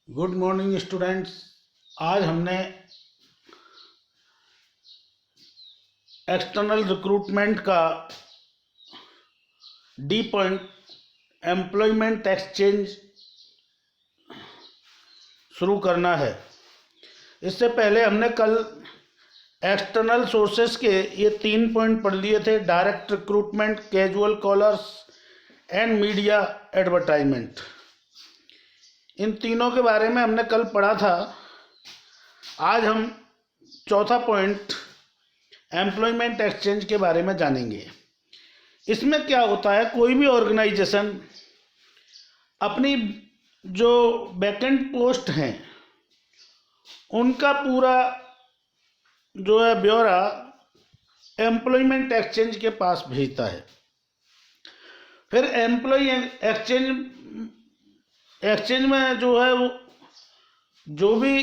Good morning students. आज हमने external recruitment का डी पॉइंट एम्प्लॉयमेंट एक्सचेंज शुरू करना है। इससे पहले हमने कल एक्सटर्नल सोर्सेस के ये 3 पॉइंट पढ़ लिए थे: direct recruitment, casual callers and media advertisement. इन तीनों के बारे में हमने कल पढ़ा था। आज हम चौथा पॉइंट एम्प्लॉयमेंट एक्सचेंज के बारे में जानेंगे। इसमें क्या होता है, कोई भी ऑर्गेनाइजेशन अपनी जो वैकेंट पोस्ट हैं उनका पूरा जो है ब्यौरा एम्प्लॉयमेंट एक्सचेंज के पास भेजता है। फिर एम्प्लॉय एक्सचेंज में जो है वो जो भी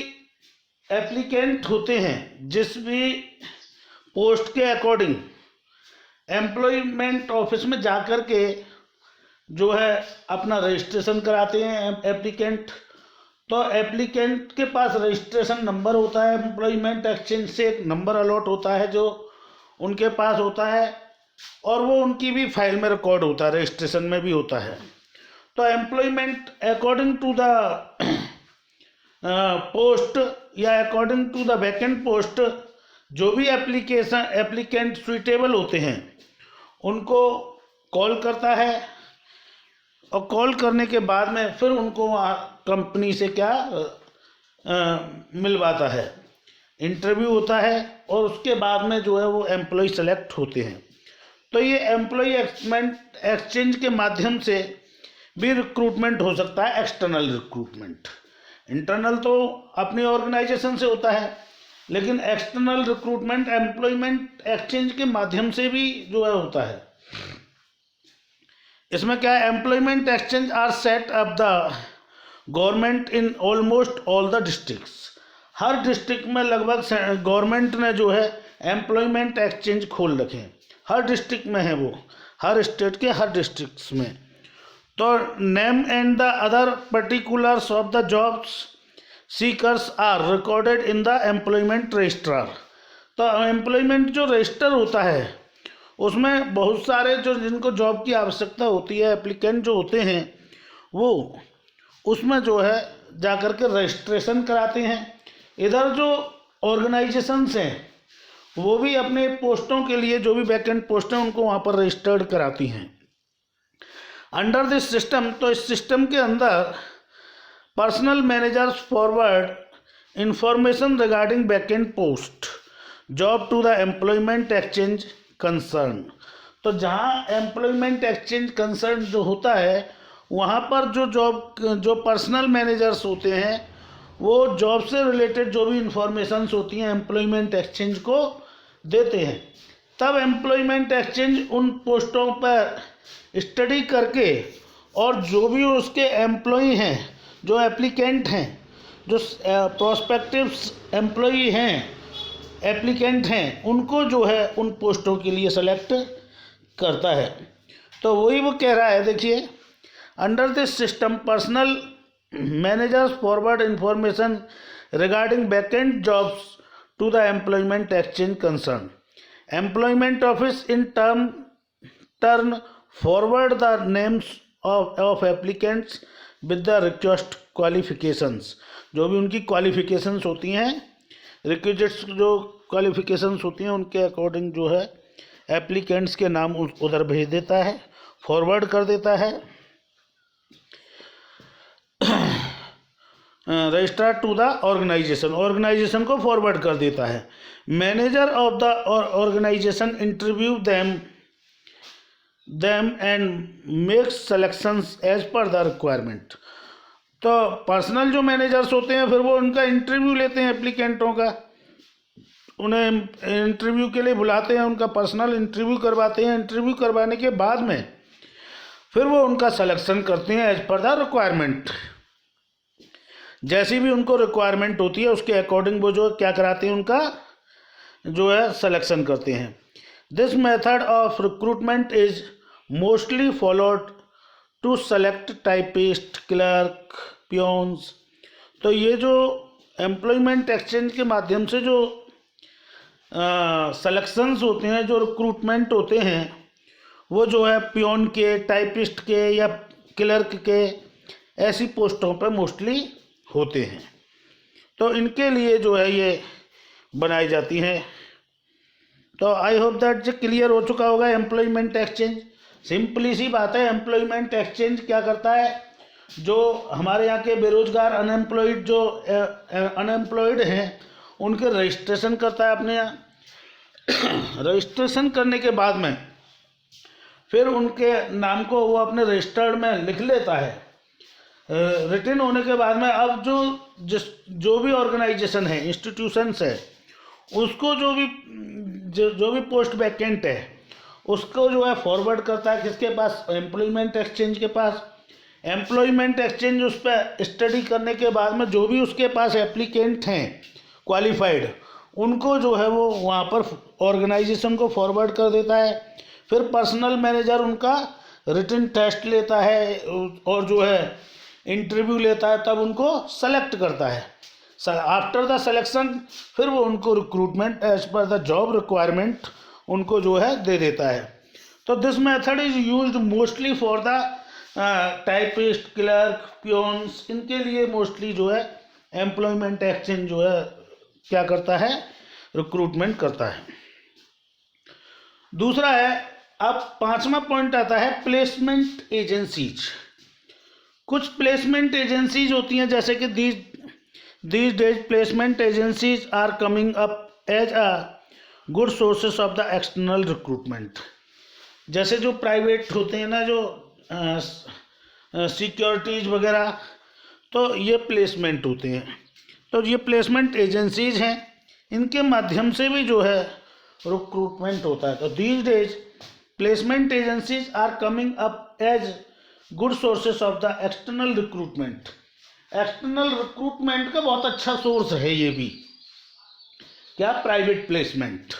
एप्लीकेंट होते हैं जिस भी पोस्ट के अकॉर्डिंग एम्प्लॉयमेंट ऑफिस में जा कर के जो है अपना रजिस्ट्रेशन कराते हैं एप्लीकेंट। तो एप्लीकेंट के पास रजिस्ट्रेशन नंबर होता है, एम्प्लॉयमेंट एक्सचेंज से एक नंबर अलॉट होता है जो उनके पास होता है और वो उनकी भी फाइल में रिकॉर्ड होता है, रजिस्ट्रेशन में भी होता है। तो employment according to the post या according to the vacant post जो भी एप्लीकेंट सुइटेबल होते हैं उनको कॉल करता है और कॉल करने के बाद में फिर उनको वहाँ कंपनी से क्या मिलवाता है, इंटरव्यू होता है और उसके बाद में जो है वो एम्प्लॉय सेलेक्ट होते हैं। तो ये एम्प्लॉय एक्सचेंज के माध्यम से भी रिक्रूटमेंट हो सकता है। एक्सटर्नल रिक्रूटमेंट, इंटरनल तो अपनी ऑर्गेनाइजेशन से होता है, लेकिन एक्सटर्नल रिक्रूटमेंट एम्प्लॉयमेंट एक्सचेंज के माध्यम से भी जो है होता है। इसमें क्या है, employment exchange are set up the government in almost all the districts. हर डिस्ट्रिक्ट में लगभग गवर्नमेंट ने जो है एम्प्लॉयमेंट एक्सचेंज खोल रखे हैं। हर डिस्ट्रिक्ट में है वो, हर स्टेट के हर डिस्ट्रिक्ट्स में। तो name and the other particulars of the jobs seekers are recorded in the employment registrar. तो एम्प्लॉयमेंट जो रजिस्टर होता है उसमें बहुत सारे जो जिनको जॉब की आवश्यकता होती है, एप्लीकेंट जो होते हैं वो उसमें जो है जा कर के रजिस्ट्रेशन कराते हैं। इधर जो ऑर्गेनाइजेशंस हैं वो भी अपने पोस्टों के लिए जो भी वैकेंट पोस्ट हैं उनको वहाँ पर रजिस्टर्ड कराती हैं अंडर दिस सिस्टम। तो इस सिस्टम के अंदर personal managers forward information regarding vacant post job to the employment exchange concern. तो जहाँ एम्प्लॉयमेंट एक्सचेंज कंसर्न जो होता है वहाँ पर जो पर्सनल मैनेजर्स होते हैं वो जॉब से रिलेटेड जो भी इंफॉर्मेशंस होती हैं एम्प्लॉयमेंट एक्सचेंज को देते हैं। तब एम्प्लॉयमेंट एक्सचेंज उन पोस्टों पर स्टडी करके और जो भी उसके एम्प्लॉय हैं, जो एप्लीकेंट हैं, जो प्रोस्पेक्टिव एम्प्लॉय हैं, एप्लीकेंट हैं, उनको जो है उन पोस्टों के लिए सेलेक्ट करता है। तो वही वो कह रहा है, देखिए, under this system personal managers forward information regarding vacant jobs to the employment exchange concern. Employment office in turn forward the names of applicants with the request qualifications. जो भी उनकी क्वालिफिकेशंस होती हैं, रिक्विजिट्स जो क्वालिफिकेशंस होती हैं उनके according जो है एप्लीकेंट्स के नाम उधर भेज देता है, फॉरवर्ड कर देता है रजिस्ट्रार टू द ऑर्गेनाइजेशन को फॉरवर्ड कर देता है। Manager of the organisation interview them and makes selections as per the requirement. तो पर्सनल जो मैनेजर्स होते हैं फिर वो उनका इंटरव्यू लेते हैं एप्लीकेंटों का, उन्हें इंटरव्यू के लिए बुलाते हैं, उनका पर्सनल इंटरव्यू करवाते हैं। इंटरव्यू करवाने के बाद में फिर वो उनका सिलेक्शन करते हैं एज पर द रिक्वायरमेंट। जैसी भी उनको रिक्वायरमेंट होती है उसके अकॉर्डिंग वो जो क्या कराते हैं, उनका जो है सिलेक्शन करते हैं। This method of recruitment is mostly followed to select typist, clerk, peons. तो ये जो एम्प्लॉयमेंट एक्सचेंज के माध्यम से जो सिलेक्शंस होते हैं, जो रिक्रूटमेंट होते हैं, वो जो है पियोन के, टाइपिस्ट के या क्लर्क के, ऐसी पोस्टों पर मोस्टली होते हैं। तो इनके लिए जो है ये बनाई जाती हैं। तो आई होप दैट ये क्लियर हो चुका होगा एम्प्लॉयमेंट एक्सचेंज। सिंपली सी बात है, एम्प्लॉयमेंट एक्सचेंज क्या करता है, जो हमारे यहाँ के बेरोजगार अनएम्प्लॉयड जो अनएम्प्लॉयड हैं उनके रजिस्ट्रेशन करता है अपने यहाँ। रजिस्ट्रेशन करने के बाद में फिर उनके नाम को वो अपने रजिस्टर्ड में लिख लेता है। रिटन होने के बाद में अब जो भी ऑर्गेनाइजेशन है, इंस्टीट्यूशंस है, उसको जो भी पोस्ट वैकेंट है उसको जो है फॉरवर्ड करता है किसके पास, एम्प्लॉयमेंट एक्सचेंज के पास। एम्प्लॉयमेंट एक्सचेंज उस पर स्टडी करने के बाद में जो भी उसके पास एप्लीकेंट हैं क्वालिफाइड, उनको जो है वो वहाँ पर ऑर्गेनाइजेशन को फॉरवर्ड कर देता है। फिर पर्सनल मैनेजर उनका रिटन टेस्ट लेता है और जो है इंटरव्यू लेता है, तब उनको सेलेक्ट करता है। आफ्टर द सिलेक्शन फिर वो उनको recruitment as per the job requirement उनको जो है दे देता है। तो this method is used mostly for the typist, clerk, peons, इनके लिए मोस्टली जो है एम्प्लॉयमेंट एक्सचेंज जो है क्या करता है, रिक्रूटमेंट करता है। दूसरा है, अब पांचवा पॉइंट आता है प्लेसमेंट एजेंसीज। कुछ प्लेसमेंट एजेंसीज होती हैं, जैसे कि these days placement agencies are coming up as a good sources of the external recruitment। जैसे जो प्राइवेट होते हैं ना, जो सिक्योरिटीज वगैरह, तो ये प्लेसमेंट होते हैं। तो ये प्लेसमेंट एजेंसीज हैं, इनके माध्यम से भी जो है रिक्रूटमेंट होता है। तो these days placement agencies are coming up as good sources of the external recruitment। External recruitment का बहुत अच्छा सोर्स है ये भी, क्या, private placement.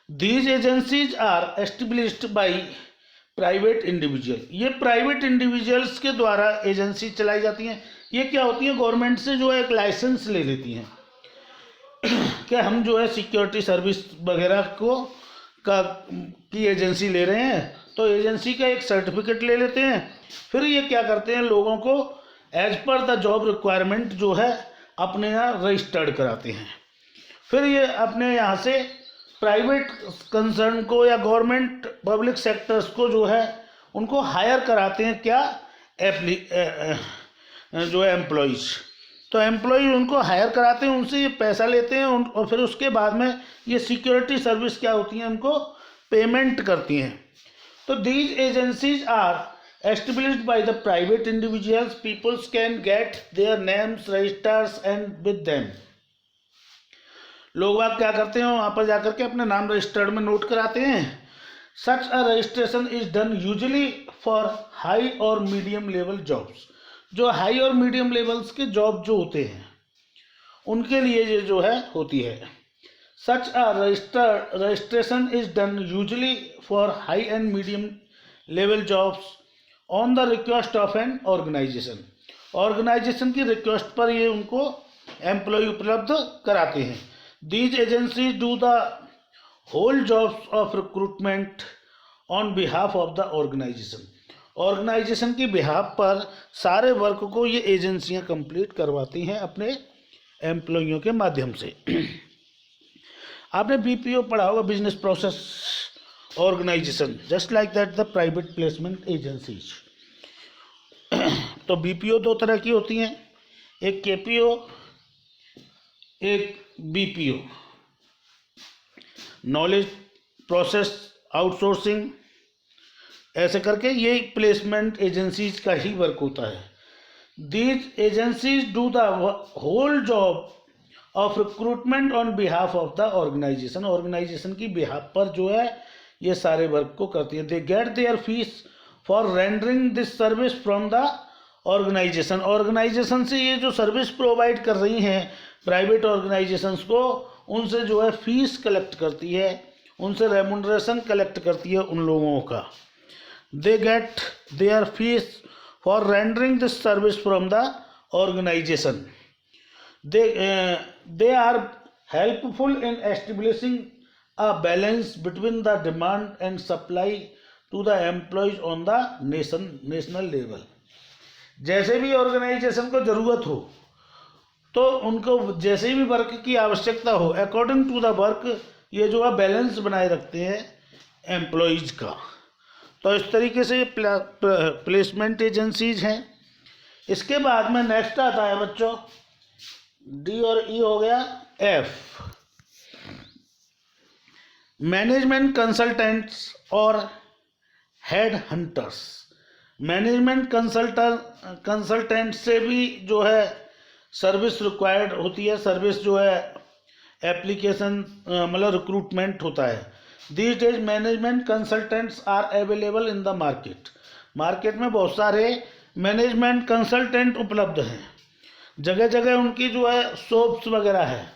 These agencies are established by private individual. ये प्राइवेट इंडिविजुअल्स के द्वारा एजेंसी चलाई जाती हैं। ये क्या होती है, गवर्नमेंट से जो है एक लाइसेंस ले लेती हैं क्या हम जो है सिक्योरिटी सर्विस वगैरह की एजेंसी ले रहे हैं, तो एजेंसी का एक सर्टिफिकेट ले लेते हैं। फिर ये क्या करते हैं, लोगों को as per the job requirement जो है अपने यहाँ रजिस्टर्ड कराते हैं। फिर ये अपने यहाँ से प्राइवेट कंसर्न को या गवर्नमेंट पब्लिक सेक्टर्स को जो है उनको हायर कराते हैं, क्या, जो है एम्प्लॉयज़। तो एम्प्लॉय उनको हायर कराते हैं, उनसे ये पैसा लेते हैं और फिर उसके बाद में ये सिक्योरिटी सर्विस क्या होती हैं, उनको पेमेंट करती हैं। तो these agencies are established by the private individuals, peoples can get their names registers and with them। लोग क्या करते हैं, वहाँ पर जाकर के अपने नाम रजिस्टर्ड में नोट कराते हैं। Such a registration is done usually for high और medium level jobs। जो हाई और मीडियम लेवल्स के जॉब जो होते हैं उनके लिए ये जो है होती है। Such a registration is done usually for high and medium level jobs on the request of an organisation. Organisation की रिक्वेस्ट पर ये उनको एम्प्लॉय उपलब्ध कराते हैं। These agencies do the whole jobs of recruitment on behalf of the organisation. Organisation की behalf पर सारे वर्क को ये एजेंसियां कंप्लीट करवाती हैं अपने एम्प्लॉयों के माध्यम से। आपने बीपीओ पढ़ा होगा, business process organisation, just like that the private placement agencies. तो बीपीओ दो तरह की होती हैं, एक केपीओ, एक बीपीओ, नॉलेज प्रोसेस आउटसोर्सिंग, ऐसे करके ये प्लेसमेंट एजेंसीज का ही वर्क होता है। These agencies do the whole job of recruitment on behalf of the organisation. Organisation की बिहाफ पर जो है ये सारे वर्क को करती है। They get their fees for rendering this service from the organisation. Organisation से ये जो सर्विस प्रोवाइड कर रही हैं प्राइवेट ऑर्गेनाइजेशंस को, उनसे जो है फीस कलेक्ट करती है, उनसे रेमुनरेशन कलेक्ट करती है उन लोगों का। They get their fees for rendering this service from the organisation. they are helpful in establishing a balance between the demand and supply to the employees on the national level. जैसे भी organisation को ज़रूरत हो तो उनको जैसे भी work की आवश्यकता हो, अकॉर्डिंग टू द वर्क ये जो है बैलेंस बनाए रखते हैं एम्प्लॉयज़ का। तो इस तरीके से प्लेसमेंट एजेंसीज हैं। इसके बाद में नेक्स्ट आता है बच्चों, डी और ई हो गया। एफ, मैनेजमेंट कंसल्टेंट्स और हेड हंटर्स। मैनेजमेंट कंसल्टेंट से भी जो है सर्विस रिक्वायर्ड होती है, सर्विस जो है एप्लीकेशन मतलब रिक्रूटमेंट होता है। These days management consultants are available in the market. Market में बहुत सारे मैनेजमेंट कंसल्टेंट उपलब्ध हैं, जगह जगह उनकी जो है शॉप्स वगैरह है,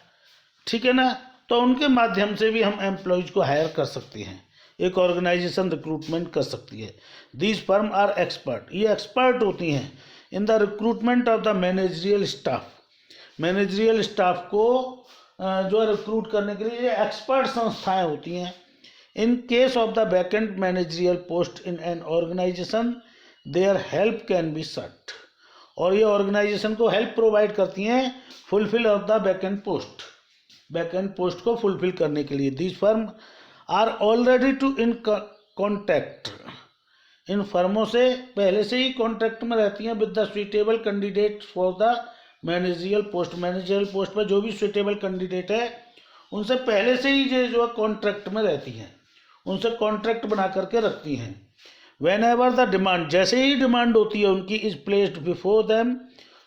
ठीक है ना। तो उनके माध्यम से भी हम एम्प्लॉयज़ को हायर कर सकते हैं, एक ऑर्गेनाइजेशन रिक्रूटमेंट कर सकती है। दीज फर्म आर एक्सपर्ट, ये एक्सपर्ट होती हैं in the recruitment of the managerial staff. Managerial staff को जो है रिक्रूट करने के लिए ये एक्सपर्ट संस्थाएं होती हैं। In case of the vacant managerial post in an organisation their help can be sought. और ये ऑर्गेनाइजेशन को हेल्प प्रोवाइड करती हैं fulfil of the vacant post को फुलफिल करने के लिए। This firm are already to in contact, इन फर्मों से पहले से ही कॉन्टैक्ट में रहती हैं with the suitable candidate for the managerial post. Managerial post पर जो भी सुइटेबल कैंडिडेट है उनसे पहले से ही जो है कॉन्ट्रैक्ट में रहती हैं, उनसे कॉन्ट्रैक्ट बना करके रखती हैं। वेन एवर द डिमांड, जैसे ही डिमांड होती है उनकी, इज प्लेस्ड बिफोर देम,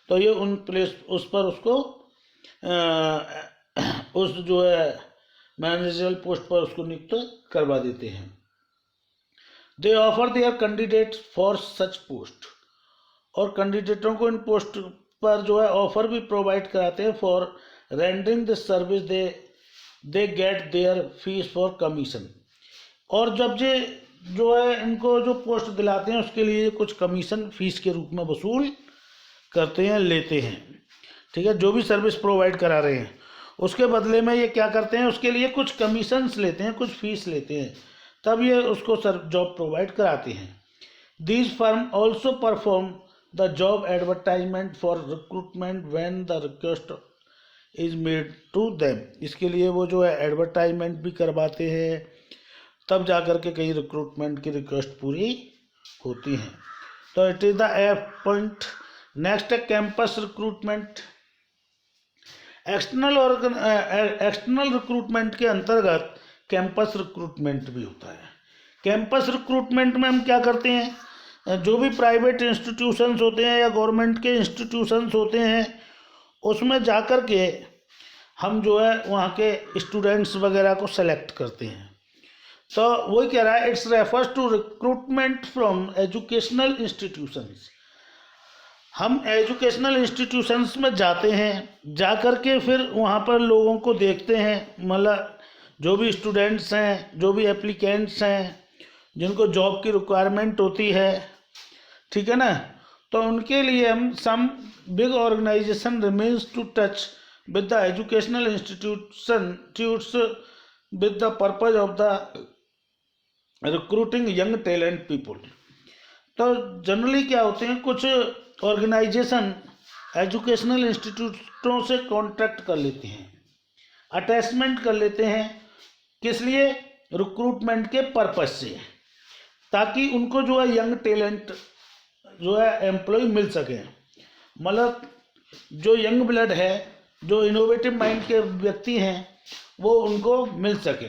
तो ये उस पर उसको उस जो है मैनेजरियल पोस्ट पर उसको नियुक्त करवा देते हैं। दे offer there candidates for such post, और कैंडिडेटों को इन पोस्ट पर जो है ऑफर भी प्रोवाइड कराते हैं। For rendering this service they get their fees for commission, और जब ये जो है इनको जो पोस्ट दिलाते हैं उसके लिए कुछ कमीशन फीस के रूप में वसूल करते हैं, लेते हैं, ठीक है। जो भी सर्विस प्रोवाइड करा रहे हैं उसके बदले में ये क्या करते हैं, उसके लिए कुछ कमीशंस लेते हैं, कुछ फीस लेते हैं, तब ये उसको जॉब प्रोवाइड कराते हैं। These firm also perform the job advertisement for recruitment when the request is made to them. इसके लिए वो जो है एडवर्टाइजमेंट भी करवाते हैं, तब जा कर के कहीं रिक्रूटमेंट की रिक्वेस्ट पूरी होती हैं। तो it is the F point. Next है कैंपस रिक्रूटमेंट। एक्सटर्नल रिक्रूटमेंट के अंतर्गत कैंपस रिक्रूटमेंट भी होता है। कैंपस रिक्रूटमेंट में हम क्या करते हैं, जो भी प्राइवेट इंस्टीट्यूशंस होते हैं या गवर्नमेंट के इंस्टीट्यूशंस होते हैं उसमें जा कर के हम जो है वहाँ के स्टूडेंट्स वगैरह को सेलेक्ट करते हैं। तो वही कह रहा है, it's refers to recruitment from educational institutions. हम एजुकेशनल इंस्टीट्यूशंस में जाते हैं, जा कर के फिर वहाँ पर लोगों को देखते हैं, मतलब जो भी स्टूडेंट्स हैं, जो भी एप्लीकेंट्स हैं, जिनको जॉब की रिक्वायरमेंट होती है, ठीक है ना। तो उनके लिए हम some big organisation remains to touch with the educational institutes with the purpose of the recruiting young talent people. तो जनरली क्या होते हैं, कुछ ऑर्गेनाइजेशन एजुकेशनल इंस्टीट्यूटों से कॉन्ट्रैक्ट कर लेते हैं, अटैचमेंट कर लेते हैं, किस लिए, रिक्रूटमेंट के पर्पस से, ताकि उनको जो है यंग टैलेंट जो है एम्प्लॉय मिल सके। मतलब जो यंग ब्लड है, जो इनोवेटिव माइंड के व्यक्ति हैं, वो उनको मिल सके।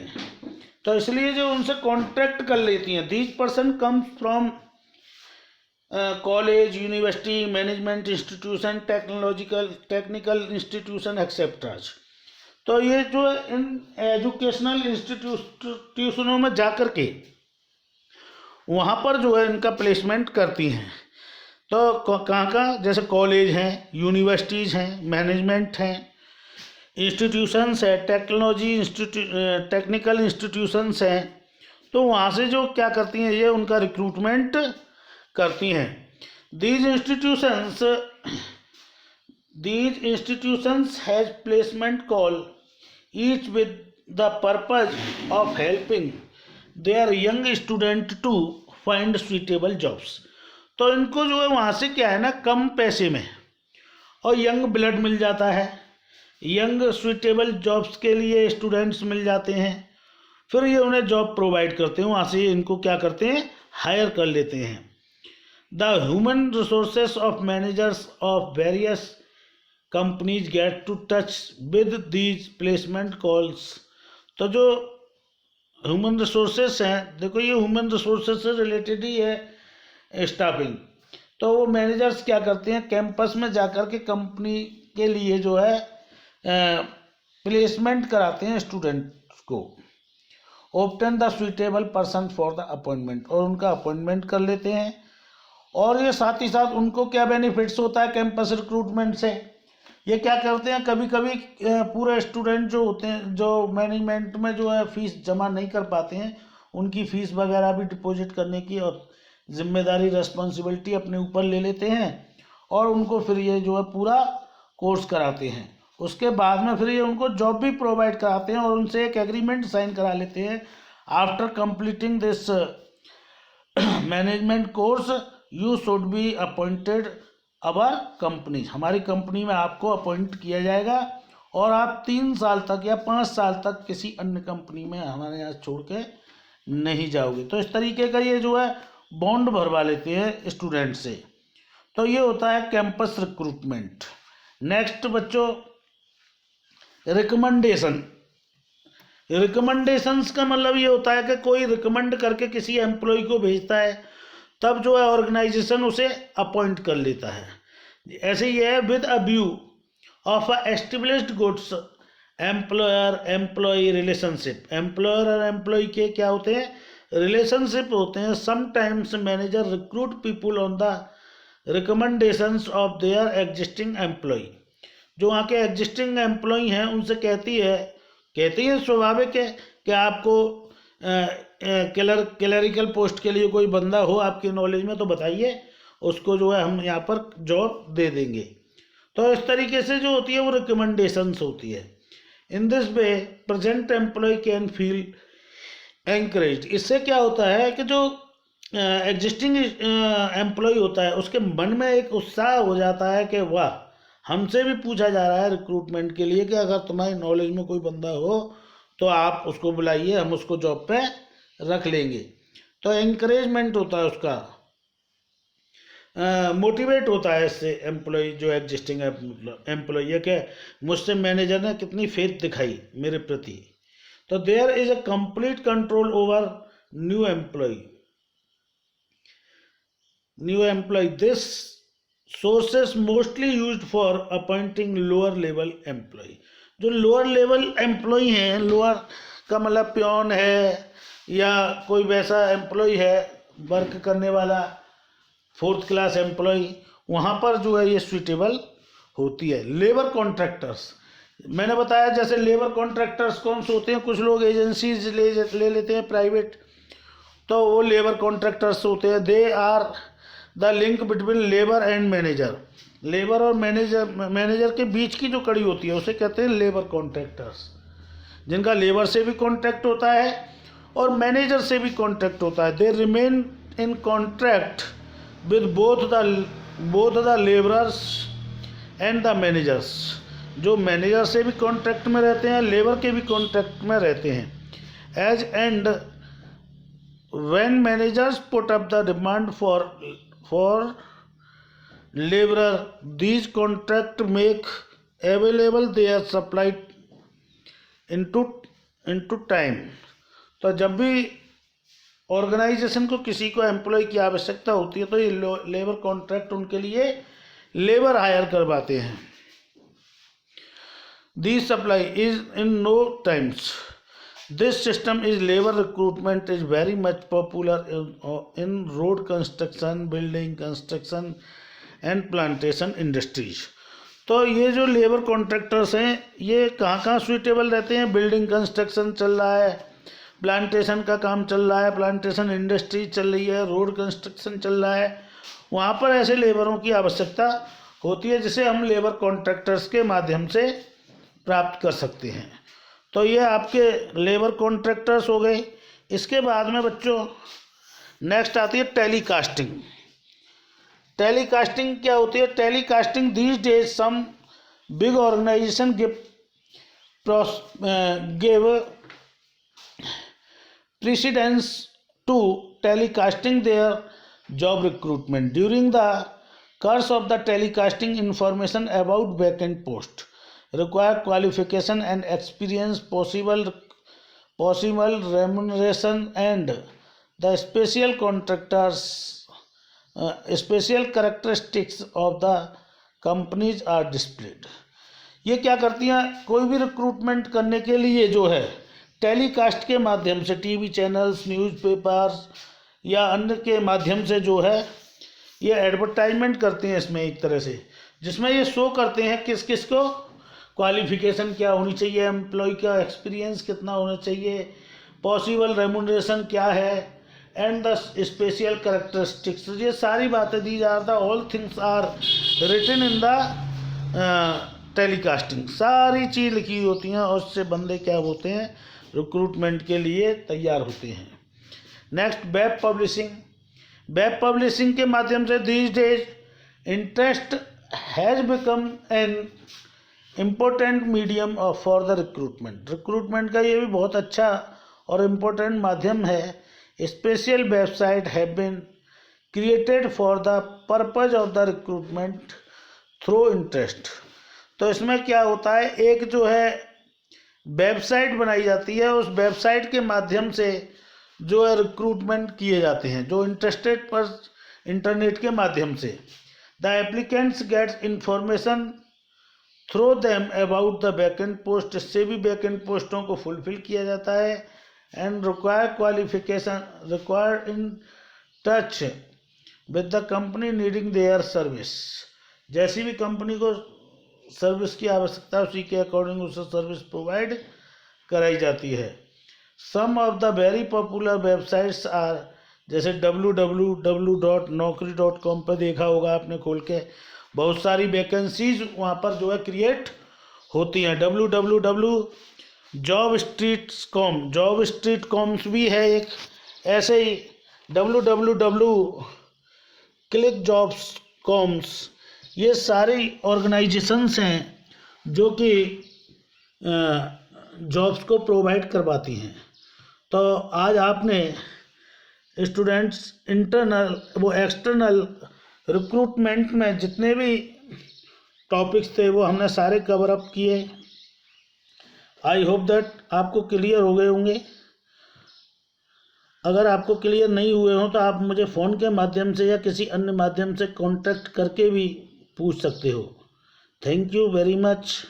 तो इसलिए जो उनसे कॉन्ट्रैक्ट कर लेती हैं। These person come from college, university, management institution, technical institution etcetera. तो ये जो इन एजुकेशनल इंस्टीट्यूशनों में जा कर के वहाँ पर जो है इनका प्लेसमेंट करती हैं। तो कहाँ का, जैसे कॉलेज हैं, यूनिवर्सिटीज़ हैं, मैनेजमेंट हैं, इंस्टीट्यूशंस है, टेक्निकल इंस्टीट्यूशंस हैं। तो वहाँ से जो क्या करती हैं, ये उनका रिक्रूटमेंट करती हैं। These institutions These institutions has placement call, each with the purpose of helping their young student to find suitable jobs. तो इनको जो है वहाँ से क्या है ना, कम पैसे में और यंग ब्लड मिल जाता है, यंग सुइटेबल जॉब्स के लिए स्टूडेंट्स मिल जाते हैं, फिर ये उन्हें जॉब प्रोवाइड करते हैं, वहाँ से इनको क्या करते हैं, हायर कर लेते हैं. The human resources of managers of various companies get to touch with these placement calls. तो जो ह्यूमन रिसोर्सेस हैं, देखो ये ह्यूमन रिसोर्सेस से रिलेटेड ही है स्टाफिंग. तो वो मैनेजर्स क्या करते हैं, कैंपस में जाकर के कंपनी के लिए जो है प्लेसमेंट कराते हैं स्टूडेंट्स को. Obtain the suitable person for the appointment, और उनका अपॉइंटमेंट कर लेते हैं. और ये साथ ही साथ उनको क्या बेनिफिट्स होता है कैंपस रिक्रूटमेंट से, ये क्या करते हैं, कभी कभी पूरे स्टूडेंट जो होते हैं, जो मैनेजमेंट में जो है फीस जमा नहीं कर पाते हैं, उनकी फ़ीस वगैरह भी डिपॉजिट करने की और जिम्मेदारी रिस्पॉन्सिबिलिटी अपने ऊपर ले लेते हैं और उनको फिर ये जो है पूरा कोर्स कराते हैं. उसके बाद में फिर ये उनको जॉब भी प्रोवाइड कराते हैं और उनसे एक एग्रीमेंट साइन करा लेते हैं. After completing this management course you should be appointed our company, हमारी कंपनी में आपको अपॉइंट किया जाएगा और आप 3 साल तक या 5 साल तक किसी अन्य कंपनी में हमारे यहाँ छोड़ के नहीं जाओगे. तो इस तरीके का ये जो है बॉन्ड भरवा लेते हैं स्टूडेंट से. तो ये होता है कैंपस रिक्रूटमेंट. नेक्स्ट बच्चों, रिकमेंडेशन. रिकमेंडेशंस का मतलब ये होता है कि कोई रिकमेंड करके किसी एम्प्लॉय को भेजता है, तब जो है ऑर्गेनाइजेशन उसे अपॉइंट कर लेता है. ऐसे ही है with a view of a established goods employer employ relationship. Employer और एम्प्लॉय के क्या होते हैं, रिलेशनशिप होते हैं. Sometimes manager recruit people on the recommendations of their existing employ. जो वहाँ के एग्जिस्टिंग एम्प्लॉय हैं उनसे कहती है स्वाभाविक है कि आपको क्लरिकल पोस्ट के लिए कोई बंदा हो आपकी नॉलेज में तो बताइए, उसको जो है हम यहाँ पर जॉब दे देंगे. तो इस तरीके से जो होती है वो रिकमेंडेशंस होती है. In this way present employ can feel encourage. इससे क्या होता है कि जो एग्जिस्टिंग एम्प्लॉय होता है उसके मन में एक उत्साह हो जाता है कि वाह, हमसे भी पूछा जा रहा है रिक्रूटमेंट के लिए कि अगर तुम्हारी नॉलेज में कोई बंदा हो तो आप उसको बुलाइए, हम उसको जॉब पे रख लेंगे. तो एंकरेजमेंट होता है उसका, मोटिवेट होता है इससे एम्प्लॉय, जो एग्जिस्टिंग एम्प्लॉय, ये कि मुझसे मैनेजर ने कितनी फेथ दिखाई मेरे प्रति. तो there is a complete control over new employ. This sources mostly used for appointing lower level employ. जो लोअर लेवल एम्प्लॉय हैं, लोअर का मतलब प्योन है या कोई वैसा एम्प्लॉय है वर्क करने वाला 4th क्लास एम्प्लॉय, वहाँ पर जो है ये सुइटेबल होती है. लेबर कॉन्ट्रैक्टर्स, मैंने बताया जैसे लेबर कॉन्ट्रैक्टर्स कौन से होते हैं, कुछ लोग एजेंसीज ले लेते हैं प्राइवेट, तो वो लेबर कॉन्ट्रैक्टर्स होते हैं. They are the link between labour and manager. Labour और मैनेजर के बीच की जो कड़ी होती है उसे कहते हैं लेबर कॉन्ट्रैक्टर्स, जिनका लेबर से भी कॉन्ट्रैक्ट होता है और मैनेजर से भी कॉन्ट्रैक्ट होता है. They remain in contract with both the labourers and the managers. जो मैनेजर से भी कॉन्ट्रैक्ट में रहते हैं, लेबर के भी कॉन्ट्रैक्ट में रहते हैं. As and when managers put up the demand for laborer, these contract make available their supply into time. तो जब भी ऑर्गेनाइजेशन को किसी को एम्प्लॉय की आवश्यकता होती है तो ये लेबर कॉन्ट्रैक्ट उनके लिए लेबर हायर करवाते हैं. This supply is in no times. This system is labour recruitment is very much popular in road construction, building construction and plantation industries. तो ये जो लेबर कॉन्ट्रैक्टर्स हैं ये कहाँ कहाँ सुइटेबल रहते हैं, बिल्डिंग कंस्ट्रक्शन चल रहा है, प्लांटेशन का काम चल रहा है, प्लांटेशन इंडस्ट्री चल रही है, रोड कंस्ट्रक्शन चल रहा है, वहाँ पर ऐसे लेबरों की आवश्यकता होती है जिसे हम लेबर कॉन्ट्रैक्टर्स के माध्यम से प्राप्त कर सकते हैं। तो ये आपके लेबर कॉन्ट्रैक्टर्स हो गए। इसके बाद में बच्चों नेक्स्ट आती है टेलीकास्टिंग। टेलीकास्टिंग क्या होती है? Telecasting these days some big organisation give precedence to telecasting their job recruitment. During the course of the telecasting, information about vacant post, required qualification and experience, possible remuneration, and the special contractors special characteristics of the companies are displayed. ये क्या करती हैं? कोई भी recruitment करने के लिए जो है टेलीकास्ट के माध्यम से टीवी चैनल्स, न्यूज़पेपर्स या अन्य के माध्यम से जो है ये एडवर्टाइजमेंट करते हैं इसमें एक तरह से, जिसमें ये शो करते हैं किस किस को क्वालिफिकेशन क्या होनी चाहिए, एम्प्लॉय का एक्सपीरियंस कितना होना चाहिए, पॉसिबल रेमुनरेशन क्या है, एंड द स्पेशल कैरेक्टरिस्टिक्स। ये सारी बातें दी जा रहा था। All things are written in the telecasting. सारी चीज़ लिखी होती हैं और उससे बंदे क्या होते हैं? रिक्रूटमेंट के लिए तैयार होते हैं। Next web publishing. Web publishing के माध्यम से these days interest has become an important medium for the recruitment. Recruitment का ये भी बहुत अच्छा और इम्पोर्टेंट माध्यम है। Special website have been created for the purpose of the recruitment through interest. तो इसमें क्या होता है? एक जो है वेबसाइट बनाई जाती है, उस वेबसाइट के माध्यम से जो है रिक्रूटमेंट किए जाते हैं जो इंटरेस्टेड पर इंटरनेट के माध्यम से। The applicants gets information through them about the vacant post. इससे भी वैकेंट पोस्टों को फुलफिल किया जाता है। And require qualification required in touch with the company needing their service. जैसी भी कंपनी को सर्विस की आवश्यकता उसी के अकॉर्डिंग उसे सर्विस प्रोवाइड कराई जाती है। Some of the very popular websites are, जैसे www.naukri.com पर देखा होगा आपने खोल के, बहुत सारी वैकेंसीज वहाँ पर जो है क्रिएट होती हैं। www.jobstreet.com, jobstreet.com भी है एक, ऐसे ही www.clickjobs.com, ये सारी ऑर्गेनाइजेशंस हैं जो कि जॉब्स को प्रोवाइड करवाती हैं। तो आज आपने स्टूडेंट्स इंटरनल वो एक्सटर्नल रिक्रूटमेंट में जितने भी टॉपिक्स थे वो हमने सारे कवर अप किए। आई होप दैट आपको क्लियर हो गए होंगे। अगर आपको क्लियर नहीं हुए हों तो आप मुझे फ़ोन के माध्यम से या किसी अन्य माध्यम से कांटेक्ट करके भी पूछ सकते हो। Thank you very much.